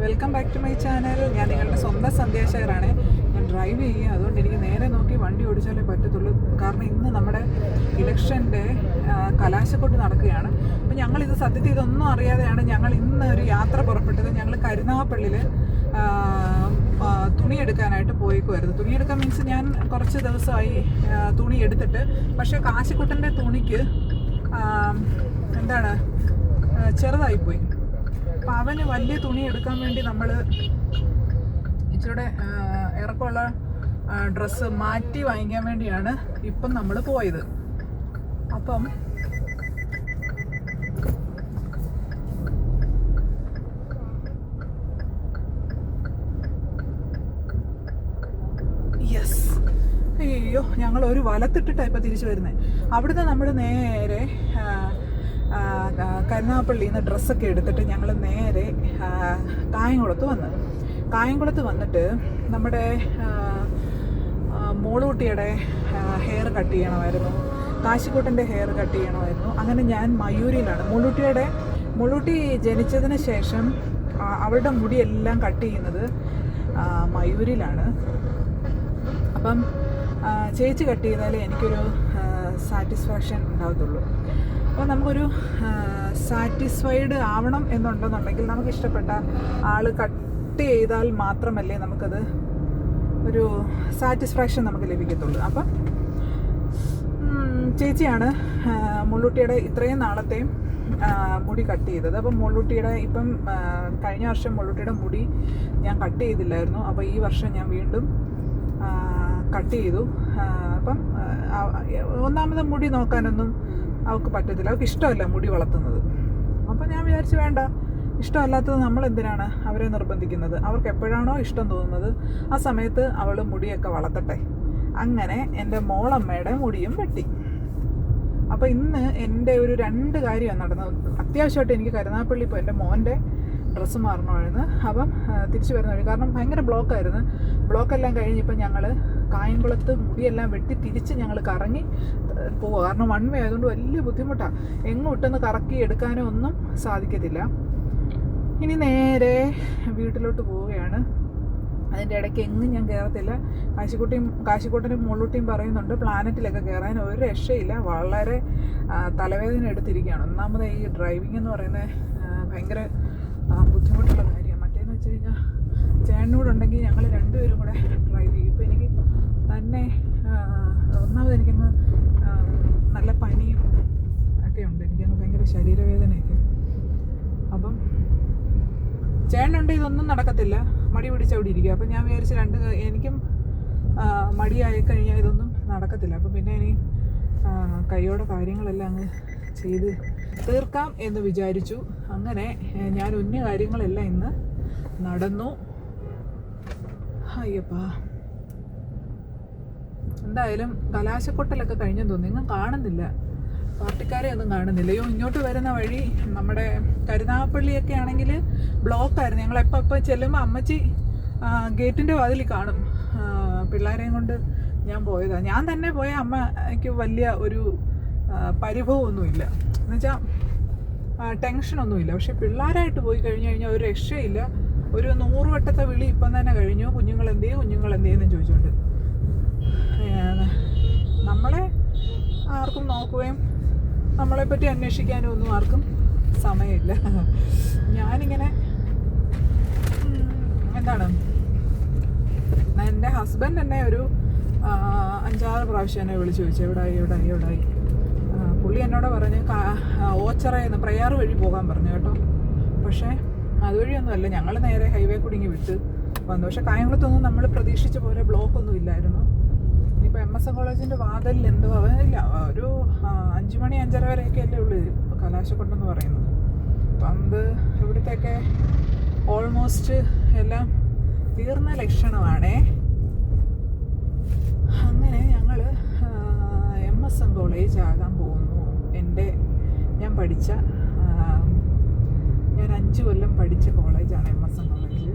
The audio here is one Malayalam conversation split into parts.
Welcome back to my channel. ഞാൻ നിങ്ങളുടെ സ്വന്തം സന്ധ്യാശേഖറാണ്. ഞാൻ ഡ്രൈവ് ചെയ്യുക, അതുകൊണ്ട് എനിക്ക് നേരെ നോക്കി വണ്ടി ഓടിച്ചാലേ പറ്റത്തുള്ളൂ. കാരണം ഇന്ന് നമ്മുടെ ഇലക്ഷൻ്റെ കലാശക്കൊട്ട് നടക്കുകയാണ്. അപ്പോൾ ഞങ്ങളിത് സത്യത്തിൽ ഇതൊന്നും അറിയാതെയാണ് ഞങ്ങൾ ഇന്ന് ഒരു യാത്ര പുറപ്പെട്ടത്. ഞങ്ങൾ കരുനാഗപ്പള്ളിയിൽ തുണിയെടുക്കാനായിട്ട് പോയിക്കുമായിരുന്നു. തുണിയെടുക്കാൻ മീൻസ് ഞാൻ കുറച്ച് ദിവസമായി തുണി എടുത്തിട്ട്, പക്ഷേ കാശിക്കുട്ടൻ്റെ തുണിക്ക് ചെറുതായിപ്പോയി. അപ്പം അവന് വലിയ തുണി എടുക്കാൻ വേണ്ടി നമ്മൾ ഇച്ചിരി ഇറക്കമുള്ള ഡ്രസ്സ് മാറ്റി വാങ്ങിക്കാൻ വേണ്ടിയാണ് ഇപ്പം നമ്മൾ പോയത്. അപ്പം യെസ്, അയ്യോ, ഞങ്ങൾ ഒരു വലത്തിട്ടിട്ടാണ് ഇപ്പം തിരിച്ചു വരുന്നത്. അവിടുന്ന് നമ്മൾ നേരെ കരുനാഗപ്പള്ളിയിൽ നിന്ന് ഡ്രസ്സൊക്കെ എടുത്തിട്ട് ഞങ്ങൾ നേരെ കായംകുളത്ത് വന്നിട്ട് നമ്മുടെ മോളൂട്ടിയുടെ ഹെയർ കട്ട് ചെയ്യണമായിരുന്നു, കാശിക്കുട്ടൻ്റെ ഹെയർ കട്ട് ചെയ്യണമായിരുന്നു. അങ്ങനെ ഞാൻ മയൂരിയിലാണ്. മോളൂട്ടി ജനിച്ചതിന് ശേഷം അവളുടെ മുടിയെല്ലാം കട്ട് ചെയ്യുന്നത് മയൂരിലാണ്. അപ്പം ചേച്ചി കട്ട് ചെയ്താലേ എനിക്കൊരു സാറ്റിസ്ഫാക്ഷൻ ഉണ്ടാകത്തുള്ളൂ. അപ്പോൾ നമുക്കൊരു സാറ്റിസ്ഫൈഡ് ആവണം എന്നുണ്ടെന്നുണ്ടെങ്കിൽ നമുക്ക് ഇഷ്ടപ്പെട്ട ആൾ കട്ട് ചെയ്താൽ മാത്രമല്ലേ നമുക്കത് ഒരു സാറ്റിസ്ഫാക്ഷൻ നമുക്ക് ലഭിക്കത്തുള്ളൂ. അപ്പം ചേച്ചിയാണ് മുള്ളൂട്ടിയുടെ ഇത്രയും നാളത്തെയും മുടി കട്ട് ചെയ്തത്. അപ്പം മുള്ളൂട്ടിയുടെ ഇപ്പം കഴിഞ്ഞ വർഷം മുള്ളൂട്ടിയുടെ മുടി ഞാൻ കട്ട് ചെയ്തില്ലായിരുന്നു. അപ്പോൾ ഈ വർഷം ഞാൻ വീണ്ടും കട്ട് ചെയ്തു. അപ്പം ഒന്നാമത് മുടി നോക്കാനൊന്നും അവൾക്ക് പറ്റത്തില്ല, അവൾക്ക് ഇഷ്ടമല്ല മുടി വളർത്തുന്നത്. അപ്പം ഞാൻ വിചാരിച്ചു, വേണ്ട, ഇഷ്ടമല്ലാത്തത് നമ്മൾ എന്തിനാണ് അവരെ നിർബന്ധിക്കുന്നത്? അവർക്ക് എപ്പോഴാണോ ഇഷ്ടം തോന്നുന്നത് ആ സമയത്ത് അവൾ മുടിയൊക്കെ വളർത്തട്ടെ. അങ്ങനെ എൻ്റെ മോളമ്മയുടെ മുടിയും വെട്ടി. അപ്പോൾ ഇന്ന് എൻ്റെ ഒരു 2 കാര്യമാണ് നടന്നത്. അത്യാവശ്യമായിട്ട് എനിക്ക് കരുനാഗപ്പള്ളി ഇപ്പോൾ എൻ്റെ മോൻ്റെ ഡ്രസ്സ് മാറണമായിരുന്നു. അപ്പം തിരിച്ചു വരുന്ന വഴി, കാരണം ഭയങ്കര ബ്ലോക്കായിരുന്നു. ബ്ലോക്കെല്ലാം കഴിഞ്ഞിപ്പോൾ ഞങ്ങൾ കായംകുളത്ത് മുടിയെല്ലാം വെട്ടി തിരിച്ച് ഞങ്ങൾ കറങ്ങി പോവുക. കാരണം 1 വേ ആയതുകൊണ്ട് വലിയ ബുദ്ധിമുട്ടാണ്. എങ്ങും ഇട്ടൊന്ന് കറക്കി എടുക്കാനോ ഒന്നും സാധിക്കത്തില്ല. ഇനി നേരെ വീട്ടിലോട്ട് പോവുകയാണ്. അതിൻ്റെ ഇടയ്ക്ക് എങ്ങും ഞാൻ കയറത്തില്ല. കാശിക്കുട്ടനും മുള്ളൂട്ടിയും പറയുന്നുണ്ട് പ്ലാനറ്റിലൊക്കെ കയറാൻ ഒരു രക്ഷയില്ല, വളരെ തലവേദന എടുത്തിരിക്കുകയാണ്. ഒന്നാമത് ഈ ഡ്രൈവിംഗ് എന്ന് പറയുന്നത് ഭയങ്കര ബുദ്ധിമുട്ടുള്ള കാര്യമാണ്. മറ്റേന്ന് വെച്ച് കഴിഞ്ഞാൽ ചേട്ടനോടുണ്ടെങ്കിൽ ഞങ്ങൾ 2 പേരും കൂടെ ഡ്രൈവ് ചെയ്യും. ഇപ്പോൾ എനിക്ക് തന്നെ ഒന്നാമത് എനിക്കങ്ങ് നല്ല പനിയും ഒക്കെ ഉണ്ട്, എനിക്കങ്ങ് ഭയങ്കര ശരീരവേദനയൊക്കെ. അപ്പം ചേട്ടനുണ്ട് ഇതൊന്നും നടക്കത്തില്ല, മടി പിടിച്ച് അവിടെ ഇരിക്കുക. അപ്പം ഞാൻ വിചാരിച്ച് എനിക്കും മടിയായി കഴിഞ്ഞാൽ ഇതൊന്നും നടക്കത്തില്ല. അപ്പം പിന്നെ ഇനി കൈയോടെ കാര്യങ്ങളെല്ലാം അങ്ങ് ചെയ്ത് തീർക്കാം എന്ന് വിചാരിച്ചു. അങ്ങനെ ഞാൻ ഉന്ന കാര്യങ്ങളെല്ലാം ഇന്ന് നടന്നു. അയ്യപ്പാ, എന്തായാലും കലാശക്കൊട്ടലൊക്കെ കഴിഞ്ഞെന്ന് തോന്നി. ഇങ്ങും കാണുന്നില്ല, പാർട്ടിക്കാരെ ഒന്നും കാണുന്നില്ല. ഇങ്ങോട്ട് വരുന്ന വഴി നമ്മുടെ കരുനാഗപ്പള്ളിയൊക്കെ ആണെങ്കിൽ ബ്ലോക്കായിരുന്നു. ഞങ്ങൾ എപ്പോൾ ചെല്ലുമ്പോൾ അമ്മച്ചി ഗേറ്റിൻ്റെ വാതിലിൽ കാണും. പിള്ളേരെയും കൊണ്ട് ഞാൻ പോയതാണ്. ഞാൻ തന്നെ പോയ അമ്മയ്ക്ക് വലിയ ഒരു പരിഭവമൊന്നുമില്ല, എന്നുവെച്ചാൽ ടെൻഷനൊന്നുമില്ല. പക്ഷെ പിള്ളേരായിട്ട് പോയി കഴിഞ്ഞാൽ ഒരു രക്ഷയില്ല. ഒരു 100 വട്ടത്തെ വിളി ഇപ്പം തന്നെ കഴിഞ്ഞു, കുഞ്ഞുങ്ങളെന്തേന്ന് ചോദിച്ചുകൊണ്ട്. നമ്മളെ ആർക്കും നോക്കുകയും നമ്മളെപ്പറ്റി അന്വേഷിക്കാനും ഒന്നും ആർക്കും സമയമില്ല. ഞാനിങ്ങനെ എൻ്റെ ഹസ്ബൻഡ് എന്നെ ഒരു 5-6 പ്രാവശ്യം എന്നെ വിളിച്ച് ചോദിച്ചു എവിടായി. പുള്ളി എന്നോട് പറഞ്ഞ് ഓച്ചറയെന്ന് പ്രയാർ വഴി പോകാൻ പറഞ്ഞു കേട്ടോ. പക്ഷേ അതുവഴിയൊന്നുമല്ല, ഞങ്ങൾ നേരെ ഹൈവേ കുടുങ്ങി വിട്ട് വന്നു. പക്ഷേ കായംകുളത്തൊന്നും നമ്മൾ പ്രതീക്ഷിച്ച പോലെ ബ്ലോക്കൊന്നും ഇല്ലായിരുന്നു. ഇപ്പോൾ MS കോളേജിൻ്റെ വാതിലിൽ എന്തോ ഇല്ല, ഒരു 5 മണി 5:30 വരെയൊക്കെ അല്ലേ ഉള്ളൂ കലാശക്കൊട്ടെന്ന് പറയുന്നത്. അപ്പം അത് ഇവിടുത്തെയൊക്കെ ഓൾമോസ്റ്റ് എല്ലാം തീർന്ന ലക്ഷണമാണേ. അങ്ങനെ ഞങ്ങൾ MSN കോളേജ് ആകാൻ പോകുന്നു. ഞാൻ 5 കൊല്ലം പഠിച്ച കോളേജാണ് MSN കോളേജ്.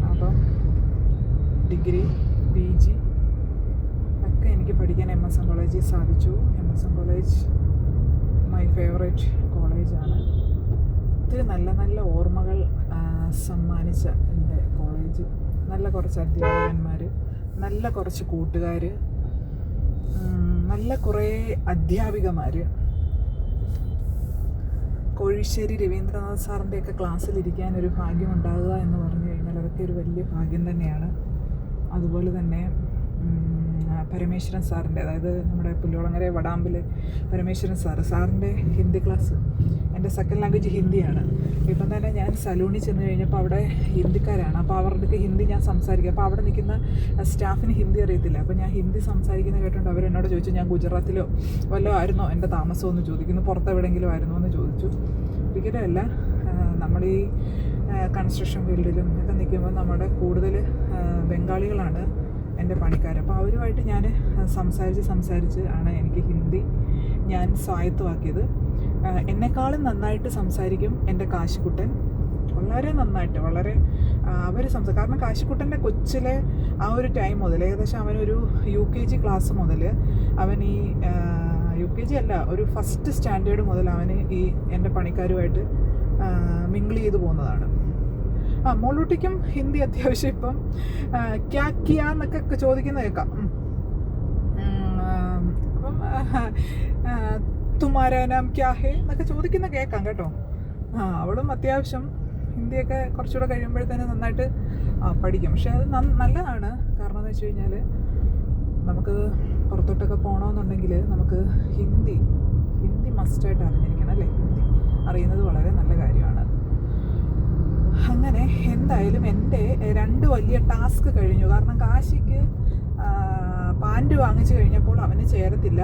അപ്പം ഡിഗ്രി PG ഒക്കെ എനിക്ക് പഠിക്കാൻ MSN കോളേജിൽ സാധിച്ചു. MSN കോളേജ് മൈ ഫേവറേറ്റ് കോളേജാണ്. ഒത്തിരി നല്ല നല്ല ഓർമ്മകൾ സമ്മാനിച്ച എൻ്റെ കോളേജ്, നല്ല കുറച്ച് അധ്യാപകന്മാർ, നല്ല കുറച്ച് കൂട്ടുകാർ, നല്ല കുറേ അധ്യാപികമാർ. കോഴിശ്ശേരി രവീന്ദ്രനാഥ് സാറിൻ്റെയൊക്കെ ക്ലാസ്സിലിരിക്കാൻ ഒരു ഭാഗ്യം ഉണ്ടാകുക എന്ന് പറഞ്ഞു കഴിഞ്ഞാൽ അതൊക്കെ ഒരു വലിയ ഭാഗ്യം തന്നെയാണ്. അതുപോലെ തന്നെ പരമേശ്വരൻ സാറിൻ്റെ, അതായത് നമ്മുടെ പുല്ലോളങ്ങര വടാമ്പിൽ പരമേശ്വരൻ സാറിൻ്റെ ഹിന്ദി ക്ലാസ്, എൻ്റെ സെക്കൻഡ് ലാംഗ്വേജ് ഹിന്ദിയാണ്. ഇപ്പം തന്നെ ഞാൻ സലൂണിൽ ചെന്ന് കഴിഞ്ഞപ്പോൾ അവിടെ ഹിന്ദിക്കാരാണ്. അപ്പോൾ അവരുടെ ഹിന്ദി ഞാൻ സംസാരിക്കും. അപ്പോൾ അവിടെ നിൽക്കുന്ന സ്റ്റാഫിന് ഹിന്ദി അറിയത്തില്ല. അപ്പോൾ ഞാൻ ഹിന്ദി സംസാരിക്കുന്നത് കേട്ടുകൊണ്ട് അവരെന്നോട് ചോദിച്ചു, ഞാൻ ഗുജറാത്തിലോ വല്ലതും ആയിരുന്നോ എൻ്റെ താമസമെന്ന് ചോദിക്കുന്നു, പുറത്തെവിടെയെങ്കിലും ആയിരുന്നോ എന്ന് ചോദിച്ചു. ഒരിക്കലും അല്ല. നമ്മൾ ഈ കൺസ്ട്രക്ഷൻ ഫീൽഡിലും ഒക്കെ നിൽക്കുമ്പോൾ നമ്മുടെ കൂടുതൽ ബംഗാളികളാണ് എൻ്റെ പണിക്കാർ. അപ്പോൾ അവരുമായിട്ട് ഞാൻ സംസാരിച്ച് ആണ് എനിക്ക് ഹിന്ദി ഞാൻ സ്വായത്തമാക്കിയത്. എന്നെക്കാളും നന്നായിട്ട് സംസാരിക്കും എൻ്റെ കാശിക്കുട്ടൻ, വളരെ നന്നായിട്ട്, വളരെ അവർ കാരണം കാശിക്കുട്ടൻ്റെ കൊച്ചിലെ ആ ഒരു ടൈം മുതൽ, ഏകദേശം അവനൊരു UKG ക്ലാസ് മുതൽ, അവൻ ഈ UKG അല്ല, ഒരു ഫസ്റ്റ് സ്റ്റാൻഡേർഡ് മുതൽ അവന് ഈ എൻ്റെ പണിക്കാരുമായിട്ട് മിങ്കിൾ ചെയ്ത് പോകുന്നതാണ്. മോളൂട്ടിക്കും ഹിന്ദി അത്യാവശ്യം ഇപ്പം ക്യാ കിയാ എന്നൊക്കെ ചോദിക്കുന്ന കേൾക്കാം. അപ്പം തുമാരാ നാം ക്യാ ഹേ എന്നൊക്കെ ചോദിക്കുന്ന കേൾക്കാം കേട്ടോ. അവളും അത്യാവശ്യം ഹിന്ദിയൊക്കെ കുറച്ചുകൂടെ കഴിയുമ്പോഴത്തേനും നന്നായിട്ട് പഠിക്കും. പക്ഷെ അത് നല്ലതാണ്. കാരണം എന്ന് വെച്ച് കഴിഞ്ഞാൽ നമുക്ക് പുറത്തോട്ടൊക്കെ പോകണമെന്നുണ്ടെങ്കിൽ നമുക്ക് ഹിന്ദി മസ്റ്റായിട്ട് അറിഞ്ഞിരിക്കണം അല്ലേ. ഹിന്ദി അറിയുന്നത് വളരെ നല്ല കാര്യമാണ്. അങ്ങനെ എന്തായാലും എൻ്റെ 2 വലിയ ടാസ്ക് കഴിഞ്ഞു. കാരണം കാശിക്ക് പാൻറ് വാങ്ങിച്ചു കഴിഞ്ഞപ്പോൾ അവന് ചേരത്തില്ല.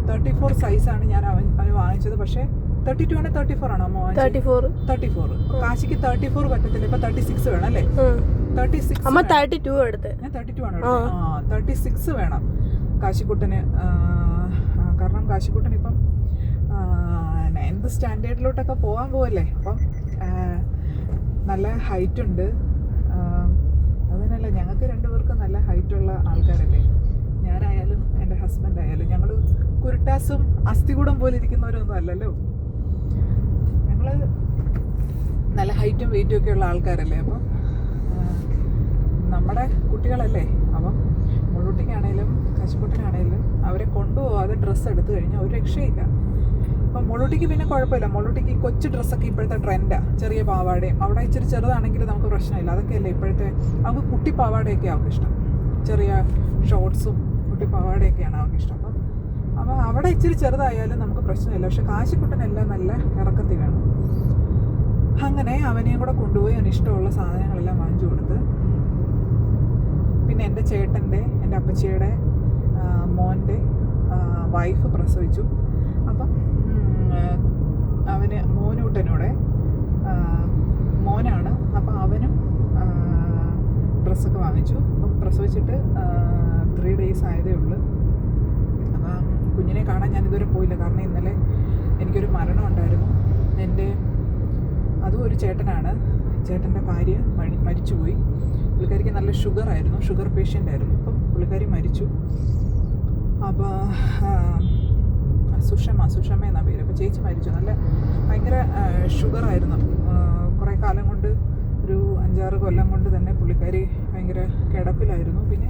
34 സൈസാണ് ഞാൻ അവന് വാങ്ങിച്ചത്. പക്ഷേ 32 ആണോ 34 ആണോ? 34. കാശിക്ക് 34 പറ്റത്തില്ല. ഇപ്പൊ 36 വേണം അല്ലേ? 36 ഞാൻ 32 ആണ്. 36 വേണം കാശിക്കുട്ടന്. കാരണം കാശിക്കുട്ടൻ ഇപ്പം 9th സ്റ്റാൻഡേർഡിലോട്ടൊക്കെ പോകാൻ പോവല്ലേ. അപ്പം നല്ല ഹൈറ്റ് ഉണ്ട്. അതിനല്ല, ഞങ്ങൾക്ക് 2 പേർക്കും നല്ല ഹൈറ്റുള്ള ആൾക്കാരല്ലേ. ഞാനായാലും എൻ്റെ ഹസ്ബൻഡ് ആയാലും ഞങ്ങൾ കുരുട്ടാസും അസ്ഥികൂടം പോലെ ഇരിക്കുന്നവരൊന്നും അല്ലല്ലോ. ഞങ്ങൾ നല്ല ഹൈറ്റും വെയിറ്റും ഒക്കെ ഉള്ള ആൾക്കാരല്ലേ. അപ്പം നമ്മുടെ കുട്ടികളല്ലേ. അപ്പം മുള്ളൂട്ടിക്കാണേലും കശുക്കുട്ടനാണേലും അവരെ കൊണ്ടുപോകാതെ ഡ്രസ്സ് എടുത്തു കഴിഞ്ഞാൽ ഒരു രക്ഷയില്ല. അപ്പം മുള്ളൂട്ടിക്ക് പിന്നെ കുഴപ്പമില്ല. മുള്ളൂട്ടിക്ക് കൊച്ചു ഡ്രസ്സൊക്കെ ഇപ്പോഴത്തെ ട്രെൻഡാണ്. ചെറിയ പാവാടയും, അവിടെ ഇച്ചിരി ചെറുതാണെങ്കിൽ നമുക്ക് പ്രശ്നമില്ല. അതൊക്കെയല്ലേ ഇപ്പോഴത്തെ. അവർക്ക് കുട്ടി പാവാടയൊക്കെ അവർക്ക് ഇഷ്ടം. ചെറിയ ഷോർട്ട്സും കുട്ടി പാവാടയൊക്കെയാണ് അവർക്ക് ഇഷ്ടം. അപ്പോൾ അവിടെ ഇച്ചിരി ചെറുതായാലും നമുക്ക് പ്രശ്നമില്ല. പക്ഷെ കാശിക്കുട്ടനെല്ലാം നല്ല ഇറക്കത്തിൽ വേണം. അങ്ങനെ അവനെയും കൂടെ കൊണ്ടുപോയി അവന് ഇഷ്ടമുള്ള സാധനങ്ങളെല്ലാം വാങ്ങിച്ചു കൊടുത്ത്. പിന്നെ എൻ്റെ ചേട്ടൻ്റെ, എൻ്റെ അപ്പച്ചിയുടെ മോൻ്റെ വൈഫ് പ്രസവിച്ചു. അപ്പം അവന് മോനൂട്ടനൂടെ മോനാണ്. അപ്പം അവനും ഡ്രസ്സൊക്കെ വാങ്ങിച്ചു. അപ്പം പ്രസവിച്ചിട്ട് 3 days ആയതേ ഉള്ളൂ. അപ്പം കുഞ്ഞിനെ കാണാൻ ഞാനിതുവരെ പോയില്ല. കാരണം ഇന്നലെ എനിക്കൊരു മരണം ഉണ്ടായിരുന്നു. അതും ഒരു ചേട്ടനാണ്. ചേട്ടൻ്റെ ഭാര്യ മരിച്ചുപോയി. പുള്ളിക്കാരിക്ക് നല്ല ഷുഗറായിരുന്നു, ഷുഗർ പേഷ്യൻ്റ് ആയിരുന്നു. അപ്പം പുള്ളിക്കാരി മരിച്ചു. അപ്പോൾ സുഷമ എന്നാ പേര്. അപ്പോൾ ചേച്ചി മരിച്ചു. നല്ല ഭയങ്കര ഷുഗറായിരുന്നു. കുറേ കാലം കൊണ്ട്, ഒരു 5-6 കൊല്ലം കൊണ്ട് തന്നെ പുള്ളിക്കാരി ഭയങ്കര കിടപ്പിലായിരുന്നു. പിന്നെ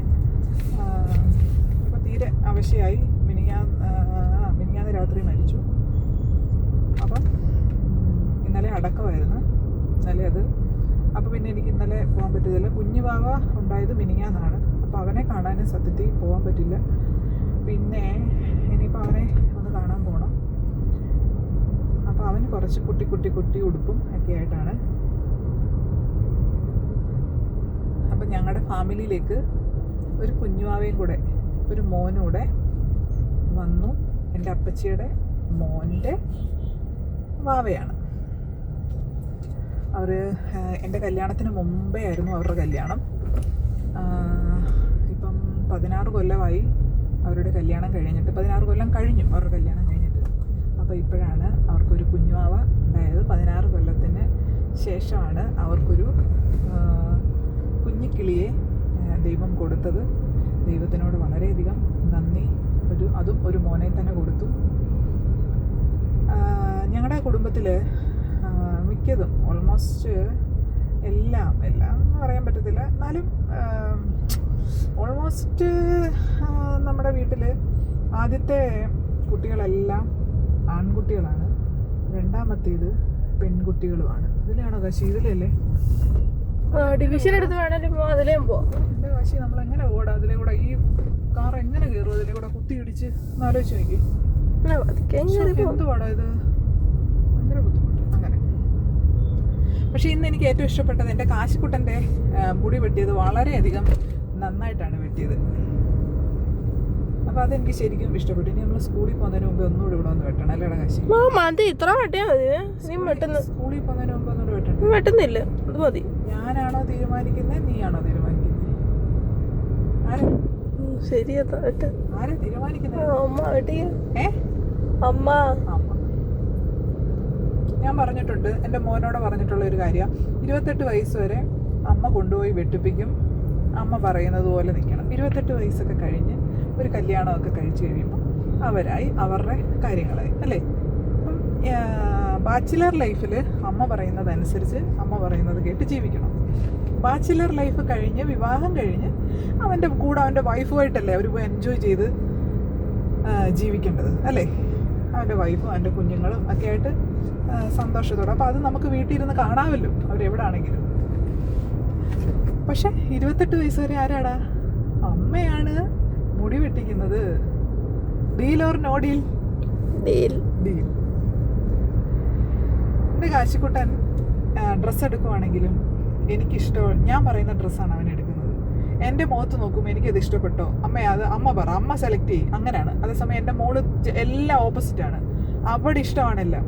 ഇപ്പോൾ തീരെ അവശയായി. മിനിഞ്ഞാന്ന് രാത്രി മരിച്ചു. അപ്പം ഇന്നലെ അടക്കമായിരുന്നു. ഇന്നലെ അത്. അപ്പോൾ പിന്നെ എനിക്ക് ഇന്നലെ പോകാൻ പറ്റില്ല. കുഞ്ഞു വാവ ഉണ്ടായത് മിനിഞ്ഞാന്നാണ്. അപ്പോൾ അവനെ കാണാനും സത്യത്തിൽ പോകാൻ പറ്റില്ല. പിന്നെ ഇനിയിപ്പോൾ അവനെ ഒന്ന് കാണാൻ പോകണം. അപ്പോൾ അവന് കുറച്ച് കുട്ടി ഉടുപ്പും ഒക്കെ ആയിട്ടാണ്. അപ്പം ഞങ്ങളുടെ ഫാമിലിയിലേക്ക് ഒരു കുഞ്ഞുവാവയും കൂടെ, ഒരു മോനൂടെ വന്നു. എൻ്റെ അപ്പച്ചിയുടെ മോൻ്റെ വാവയാണ്. അവർ എൻ്റെ കല്യാണത്തിന് മുമ്പേ ആയിരുന്നു അവരുടെ കല്യാണം. ഇപ്പം 16 കൊല്ലമായി അവരുടെ കല്യാണം കഴിഞ്ഞിട്ട്. 16 കൊല്ലം കഴിഞ്ഞു അവരുടെ കല്യാണം കഴിഞ്ഞിട്ട്. അപ്പോൾ ഇപ്പോഴാണ് അവർക്കൊരു കുഞ്ഞുവാവ ഉണ്ടായത്. 16 കൊല്ലത്തിന് ശേഷമാണ് അവർക്കൊരു കുഞ്ഞിക്കിളിയെ ദൈവം കൊടുത്തത്. ദൈവത്തിനോട് വളരെയധികം നന്ദി. അതും ഒരു മോനെ തന്നെ കൊടുത്തു. ഞങ്ങളുടെ കുടുംബത്തിൽ മിക്കതും ഓൾമോസ്റ്റ് എല്ലാം എന്നാലും ഓൾമോസ്റ്റ് നമ്മുടെ വീട്ടിൽ ആദ്യത്തെ കുട്ടികളെല്ലാം ആൺകുട്ടികളാണ്, രണ്ടാമത്തേത് പെൺകുട്ടികളുമാണ്. ഇതിലാണോ കാശി? ഇതിലല്ലേ ഡിവിഷൻ എടുത്ത് വേണേലും അതിലേം പോവാം. എൻ്റെ കാശി നമ്മളെങ്ങനെ ഓടാം അതിലേ കൂടെ? ഈ കാർ എങ്ങനെ കയറും അതിലേ കൂടെ? കുത്തി ഇടിച്ച് ആലോചിച്ച് നോക്കി. എന്തുവാടോ ഇത്? ഭയങ്കര ബുദ്ധിമുട്ട്. അങ്ങനെ പക്ഷെ ഇന്ന് എനിക്ക് ഏറ്റവും ഇഷ്ടപ്പെട്ടത് എൻ്റെ കാശിക്കുട്ടൻ്റെ മുടി വെട്ടിയത് വളരെയധികം നന്നായിട്ടാണ് വെട്ടിയത്. അപ്പോൾ അതെനിക്ക് ശരിക്കും ഇഷ്ടപ്പെട്ടു. ഇനി നമ്മൾ സ്കൂളിൽ പോകുന്നതിന് മുമ്പ് ഒന്നുകൂടി ഇവിടെ ഒന്ന് വെട്ടണം അല്ലേടാ കാശി? മതി, ഇത്ര വെട്ടിയാ മതി. സ്കൂളിൽ പോകുന്നതിന് മുമ്പ് ഒന്നുകൂടി വെട്ടണം. വെട്ടുന്നില്ല, അത് മതി. ഞാനാണോ തീരുമാനിക്കുന്നത്, നീയാണോ തീരുമാനിക്കുന്നത്? ശരിയാ, ആരാ തീരുമാനിക്കുന്നത്? അമ്മ വെട്ടിയ. അമ്മ ഞാൻ പറഞ്ഞിട്ടുണ്ട്, എൻ്റെ മോനോട് പറഞ്ഞിട്ടുള്ള ഒരു കാര്യം, 28 വയസ്സ് വരെ അമ്മ കൊണ്ടുപോയി വെട്ടിപ്പിക്കും. അമ്മ പറയുന്നത് പോലെ നിൽക്കണം. 28 വയസ്സൊക്കെ കഴിഞ്ഞ് ഒരു കല്യാണമൊക്കെ കഴിച്ച് കഴിയുമ്പോൾ അവരായി അവരുടെ കാര്യങ്ങളായി അല്ലേ. അപ്പം ബാച്ചിലർ ലൈഫിൽ അമ്മ പറയുന്നതനുസരിച്ച് അമ്മ പറയുന്നത് കേട്ട് ജീവിക്കണം. ബാച്ചിലർ ലൈഫ് കഴിഞ്ഞ് വിവാഹം കഴിഞ്ഞ് അവൻ്റെ കൂടെ അവൻ്റെ വൈഫുമായിട്ടല്ലേ അവർ എൻജോയ് ചെയ്ത് ജീവിക്കേണ്ടത് അല്ലേ. അവൻ്റെ വൈഫും അവൻ്റെ കുഞ്ഞുങ്ങളും ഒക്കെ ആയിട്ട് സന്തോഷത്തോടെ. അപ്പോൾ അത് നമുക്ക് വീട്ടിൽ ഇരുന്ന് കാണാമല്ലോ അവരെവിടെ ആണെങ്കിലും. പക്ഷെ 28 വയസ്സ് വരെ ആരാടാ? അമ്മയാണ് മുടി വെട്ടിക്കുന്നത്. Deal or no deal? Deal. എൻ്റെ കാശിക്കുട്ടൻ ഡ്രസ്സ് എടുക്കുവാണെങ്കിലും എനിക്കിഷ്ടം, ഞാൻ പറയുന്ന ഡ്രസ്സാണ് അവൻ എടുക്കുന്നത്. എൻ്റെ മുഖത്ത് നോക്കുമ്പോൾ എനിക്കത് ഇഷ്ടപ്പെട്ടോ അമ്മ പറ, അമ്മ സെലക്ട് ചെയ്യും, അങ്ങനെയാണ്. അതേസമയം എൻ്റെ മോള് എല്ലാം ഓപ്പോസിറ്റാണ്. അവിടെ ഇഷ്ടമാണെല്ലാം,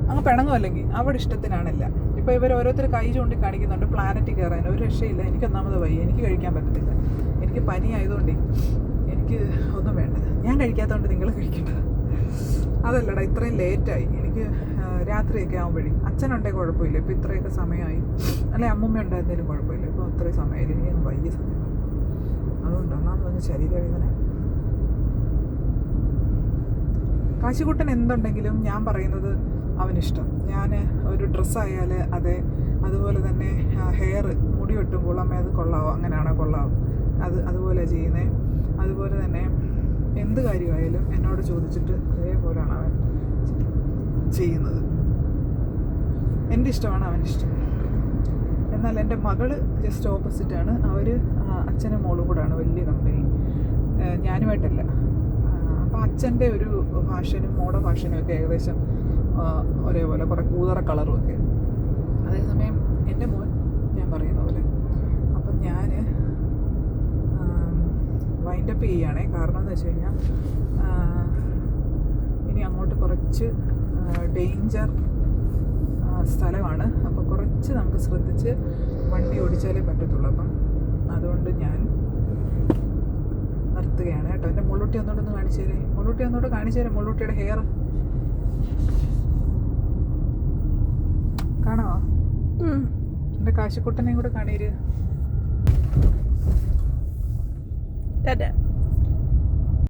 അങ്ങ് പിണങ്ങുമല്ലെങ്കിൽ അവിടെ ഇഷ്ടത്തിനാണെല്ലാം. ഇപ്പോൾ ഇവർ ഓരോരുത്തർ കൈ ചൂണ്ടി കാണിക്കുന്നുണ്ട് പ്ലാനറ്റിൽ കയറാൻ. ഒരു രക്ഷയില്ല. എനിക്കൊന്നാമത് വയ്യ, എനിക്ക് കഴിക്കാൻ പറ്റത്തില്ല. എനിക്ക് പനി ആയതുകൊണ്ടേ എനിക്ക് ഒന്നും വേണ്ടത്. ഞാൻ കഴിക്കാത്തതുകൊണ്ട് നിങ്ങൾ കഴിക്കേണ്ടത് അതല്ലടാ. ഇത്രയും ലേറ്റായി. എനിക്ക് രാത്രിയൊക്കെ ആകുമ്പോഴേ അച്ഛനുണ്ടെങ്കിൽ കുഴപ്പമില്ല. ഇപ്പോൾ ഇത്രയൊക്കെ സമയമായി, അല്ലെ അമ്മൂമ്മ ഉണ്ടായിരുന്നതിലും കുഴപ്പമില്ല. ഇപ്പോൾ ഇത്രയും സമയമായില്ല, എനിക്കങ്ങ് വയ്യ സമയം. അതുകൊണ്ട് ഒന്നാമതങ്ങ് ശരീരവേദന. കാശിക്കുട്ടൻ എന്തുണ്ടെങ്കിലും ഞാൻ പറയുന്നത് അവനിഷ്ടം. ഞാൻ ഒരു ഡ്രസ്സായാൽ അതെ, അതുപോലെ തന്നെ ഹെയർ മുടി വെട്ടുമ്പോൾ അമ്മ അത് കൊള്ളാവോ, അങ്ങനെയാണോ കൊള്ളാവോ, അതുപോലെ ചെയ്യുന്നത്. അതുപോലെ തന്നെ എന്ത് കാര്യമായാലും എന്നോട് ചോദിച്ചിട്ട് അതേപോലെയാണ് അവൻ ചെയ്യുന്നത്. എൻ്റെ ഇഷ്ടമാണ് അവനിഷ്ടം. എന്നാൽ എൻ്റെ മകള് ജസ്റ്റ് ഓപ്പോസിറ്റാണ്. അവർ അച്ഛനും മോളും കൂടാണ് വലിയ കമ്പനി, ഞാനുമായിട്ടല്ല. അപ്പോൾ അച്ഛൻ്റെ ഒരു ഫാഷനും മോളുടെ ഫാഷനും ഒക്കെ ഏകദേശം ഒരേപോലെ, കുറേ കൂതറ കളറും ഒക്കെ. അതേസമയം എൻ്റെ മോൻ ഞാൻ പറയുന്ന പോലെ. അപ്പം ഞാൻ വൈൻഡപ്പ് ചെയ്യുകയാണേ. കാരണം എന്ന് വെച്ച് കഴിഞ്ഞാൽ ഇനി അങ്ങോട്ട് കുറച്ച് ഡേഞ്ചർ സ്ഥലമാണ്. അപ്പോൾ കുറച്ച് നമുക്ക് ശ്രദ്ധിച്ച് വണ്ടി ഓടിച്ചാലേ പറ്റത്തുള്ളൂ. അപ്പം അതുകൊണ്ട് ഞാൻ നിർത്തുകയാണ് കേട്ടോ. എൻ്റെ മുള്ളുട്ടി ഒന്നുകൂടെ കാണിച്ചു തരാം. മുള്ളുട്ടിയുടെ ഹെയർ കാണാമോ? എൻ്റെ കാശിക്കുട്ടനെയും കൂടെ കാണീര്.